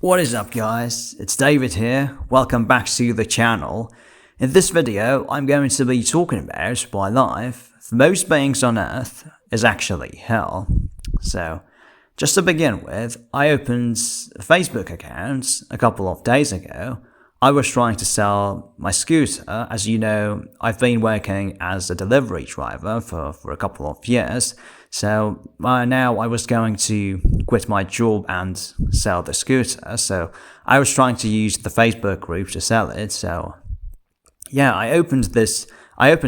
What is up guys, it's David here, welcome back to the channel. In this video I'm going to be talking about why life, for most beings on earth, is actually hell. So, just to begin with, I opened a Facebook account a couple of days ago. I was trying to sell my scooter. As you know, I've been working as a delivery driver for a couple of years. So now I was going to quit my job and sell the scooter. So I was trying to use the Facebook group to sell it. So yeah, I opened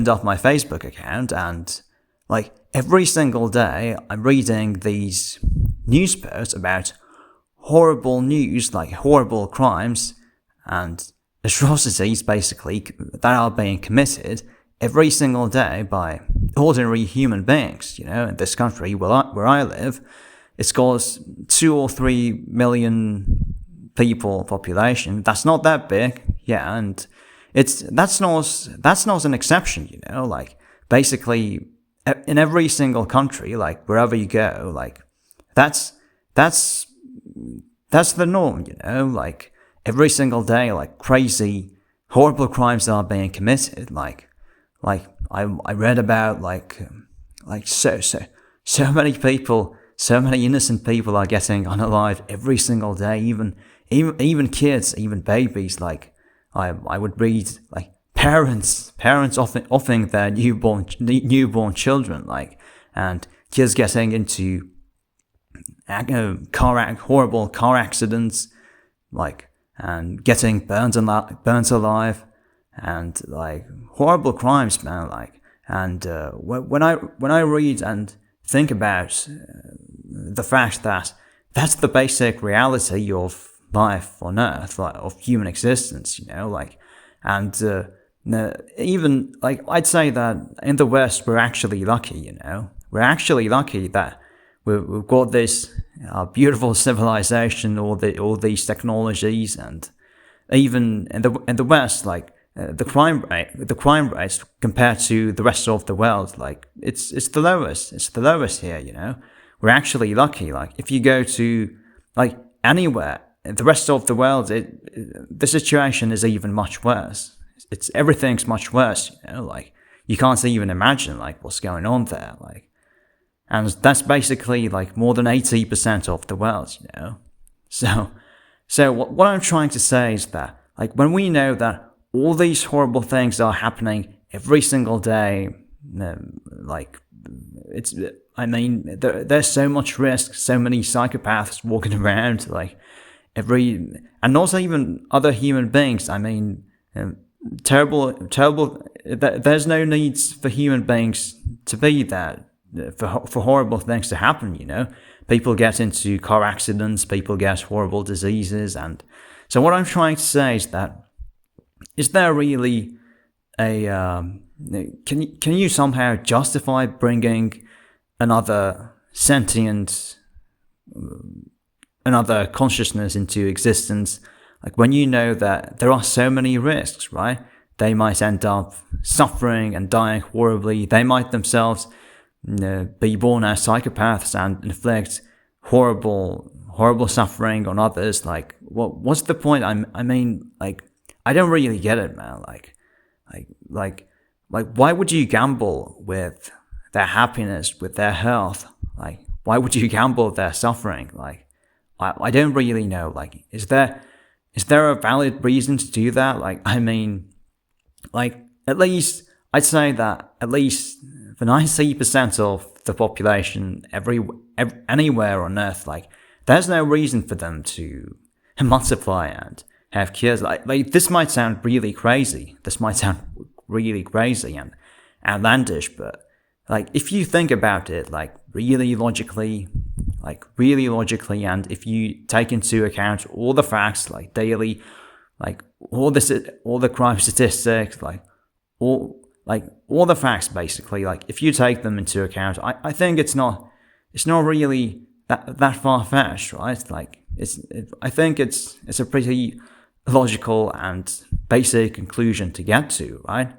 up my Facebook account, and like every single day I'm reading these news posts about horrible news, like horrible crimes and atrocities basically that are being committed every single day by ordinary human beings. You know, in this country where I live, it's got 2 or 3 million people population. That's not that big, yeah, and that's not an exception. You know, like basically in every single country, like wherever you go, like that's the norm. You know, like every single day, like crazy, horrible crimes are being committed. Like I read about like so many people, so many innocent people are getting unalived every single day. Even kids, even babies. Like I would read like parents offing their newborn children, like, and kids getting into horrible car accidents, like, and getting burnt alive, and like horrible crimes, man. Like, and when I read and think about the fact that that's the basic reality of life on Earth, like of human existence, you know, like, and even like I'd say that in the West we're actually lucky, you know, we're actually lucky that we've got this beautiful civilization, all these technologies, and even in the West, like the crime rate compared to the rest of the world, like it's the lowest here. You know, we're actually lucky. Like if you go to like anywhere in the rest of the world, the situation is even much worse. Everything's much worse. You know, like you can't even imagine like what's going on there. Like. And that's basically like more than 80% of the world, you know. So what I'm trying to say is that like when we know that all these horrible things are happening every single day, like there's so much risk, so many psychopaths walking around, like and also even other human beings. I mean, terrible. There's no needs for human beings to be that. For horrible things to happen, you know, people get into car accidents, people get horrible diseases, and so what I'm trying to say is that is there really a can you somehow justify bringing another sentient, another consciousness into existence, like when you know that there are so many risks, right? They might end up suffering and dying horribly. They might themselves be born as psychopaths and inflict horrible suffering on others. Like, what's the point? I mean, like, I don't really get it, man. Like, why would you gamble with their happiness, with their health? Like, why would you gamble with their suffering? Like, I don't really know. Like, is there a valid reason to do that? Like, I mean, like, at least I'd say that at least for 90% of the population anywhere on Earth, like there's no reason for them to multiply and have kids. Like this might sound really crazy. This might sound really crazy and outlandish, but like if you think about it, like really logically, and if you take into account all the facts, like daily, like all the crime statistics, like all the facts basically, like if you take them into account, I think it's not really that far-fetched, right? Like I think it's a pretty logical and basic conclusion to get to, right?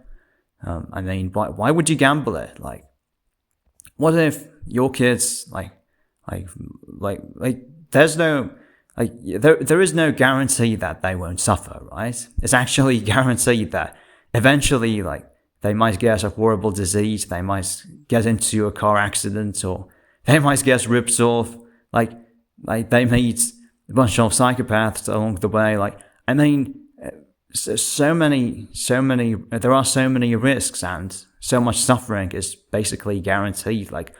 I mean, why would you gamble it? Like, what if your kids like there's no like there is no guarantee that they won't suffer, right? It's actually guaranteed that eventually, like, they might get a horrible disease, they might get into a car accident, or they might get ripped off, like they meet a bunch of psychopaths along the way. Like, I mean, so many, there are so many risks, and so much suffering is basically guaranteed. Like,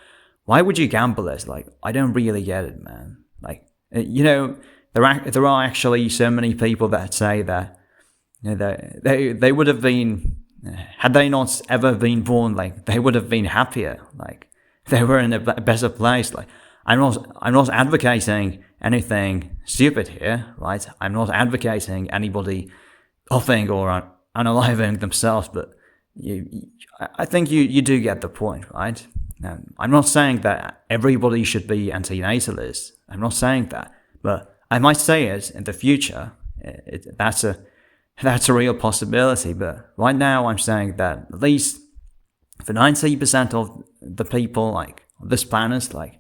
why would you gamble it? Like, I don't really get it, man. Like, there are actually so many people that say that, they would have been, had they not ever been born, like, they would have been happier. Like, they were in a better place. Like, I'm not advocating anything stupid here, right? I'm not advocating anybody offing or unaliving themselves, but I think you do get the point, right? I'm not saying that everybody should be anti-natalist. I'm not saying that, but I might say it in the future. That's a real possibility. But right now, I'm saying that at least for 90% of the people, like, on this planet, like,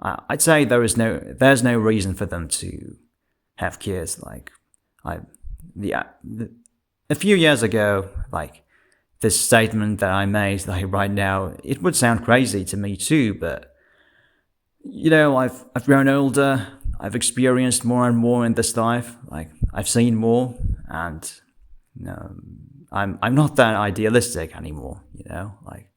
I'd say there's no reason for them to have kids. Like, a few years ago, like, this statement that I made, like, right now, it would sound crazy to me too, but I've grown older, I've experienced more and more in this life, like, I've seen more, and I'm not that idealistic anymore, like,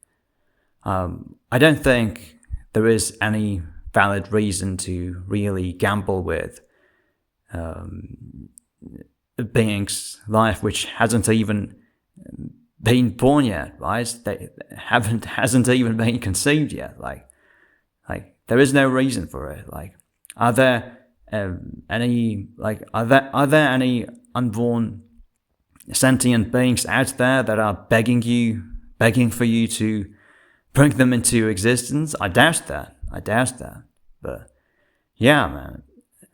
I don't think there is any valid reason to really gamble with a being's life which hasn't even been born yet, right? They hasn't even been conceived yet. Like there is no reason for it. Like, are there any unborn sentient beings out there that are begging for you to bring them into existence? I doubt that. But yeah, man.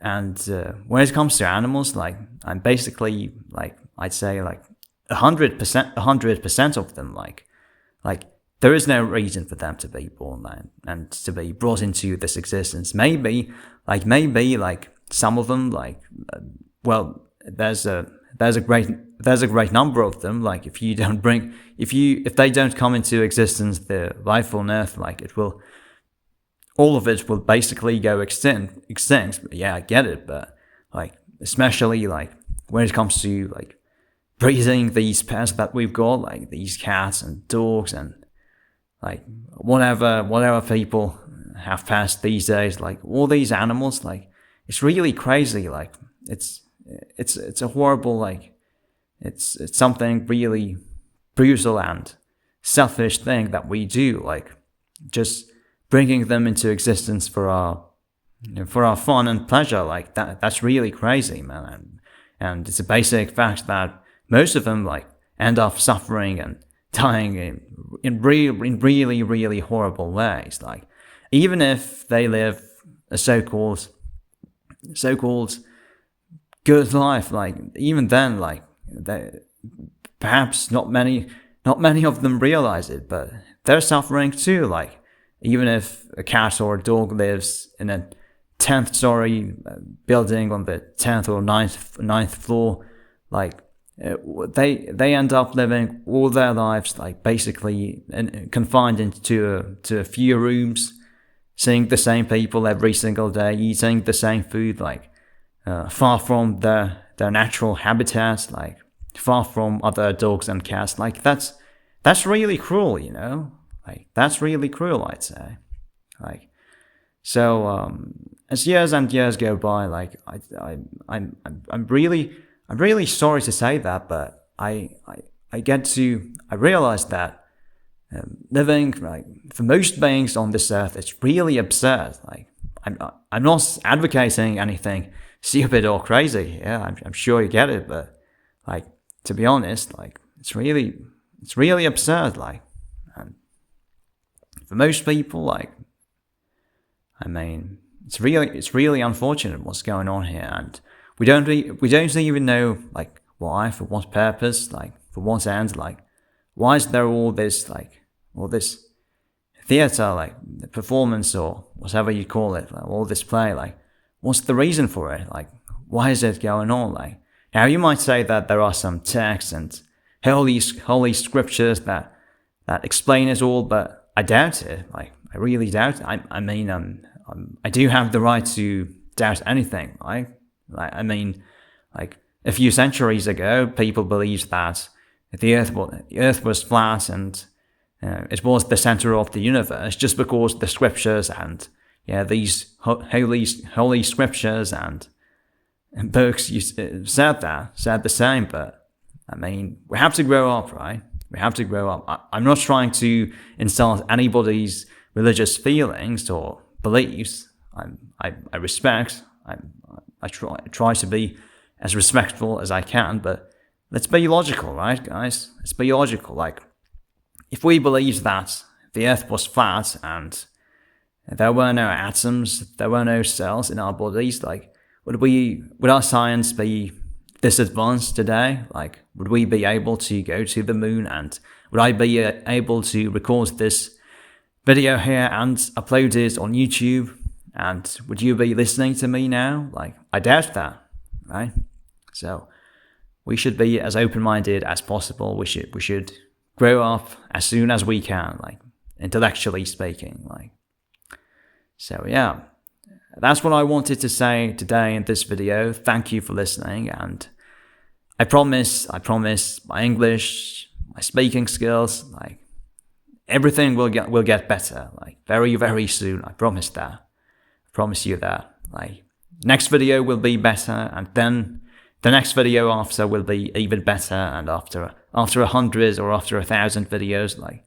And when it comes to animals, like, I'm basically, like, I'd say, like, 100% of them, like there is no reason for them to be born, man, and to be brought into this existence. Maybe some of them, like, well, there's a great number of them. Like, if they don't come into existence, the life on Earth, like, all of it will basically go extinct. Yeah, I get it, but, like, especially, like, when it comes to, like, breeding these pets that we've got, like these cats and dogs and, like, whatever people have pets these days, like, all these animals, like, it's really crazy. Like, it's a horrible, like, it's something really brutal and selfish thing that we do, like, just bringing them into existence for our fun and pleasure. Like, that's really crazy, man. And it's a basic fact that most of them, like, end up suffering and dying in really, really horrible ways. Like, even if they live a so-called good life, like, even then, like, perhaps not many of them realize it, but they're suffering too. Like, even if a cat or a dog lives in a 10th story building on the 10th or 9th floor, like, they end up living all their lives, like, basically confined into a few rooms, seeing the same people every single day, eating the same food, like, far from their natural habitats, like, far from other dogs and cats. Like, that's really cruel, like, that's really cruel, I'd say. Like, so as years and years go by, like, I'm really sorry to say that, but I realize that living, like, for most beings on this earth, it's really absurd. Like, I'm not advocating anything stupid or crazy here. I'm sure you get it, but, like, to be honest, like, it's really absurd. Like, and for most people, like, I mean, it's really unfortunate what's going on here, and we don't even know, like, why, for what purpose, like, for what end, like, why is there all this theater, like, performance or whatever you call it, like, all this play, like, what's the reason for it? Like, why is it going on? Like, now you might say that there are some texts and holy scriptures that explain it all, but I doubt it. Like, I really doubt it. I do have the right to doubt anything, right? I mean, like, a few centuries ago, people believed that the Earth was flat and it was the center of the universe, just because the scriptures and these holy scriptures and books said the same. But I mean, we have to grow up, right? We have to grow up. I'm not trying to insult anybody's religious feelings or beliefs. I respect. I try to be as respectful as I can, but let's be logical, right, guys? Let's be logical. Like, if we believed that the Earth was flat and there were no atoms, there were no cells in our bodies, like, would our science be this advanced today? Like, would we be able to go to the moon, and would I be able to record this video here and upload it on YouTube? And would you be listening to me now? Like, I doubt that, right? So we should be as open-minded as possible. We should grow up as soon as we can, like, intellectually speaking. Like, so yeah, that's what I wanted to say today in this video. Thank you for listening, and I promise my English, my speaking skills, like, everything will get better, like, very, very soon. I promise that. I promise you that. Like, next video will be better, and then the next video after will be even better, and after 100 or after 1,000 videos, like,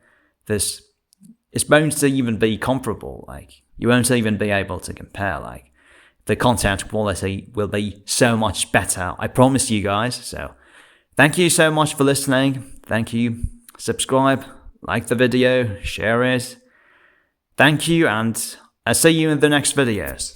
this, it won't even be comparable. Like, you won't even be able to compare. Like, the content quality will be so much better. I promise you guys. So thank you so much for listening. Thank you. Subscribe, like the video, share it. Thank you, and I'll see you in the next videos.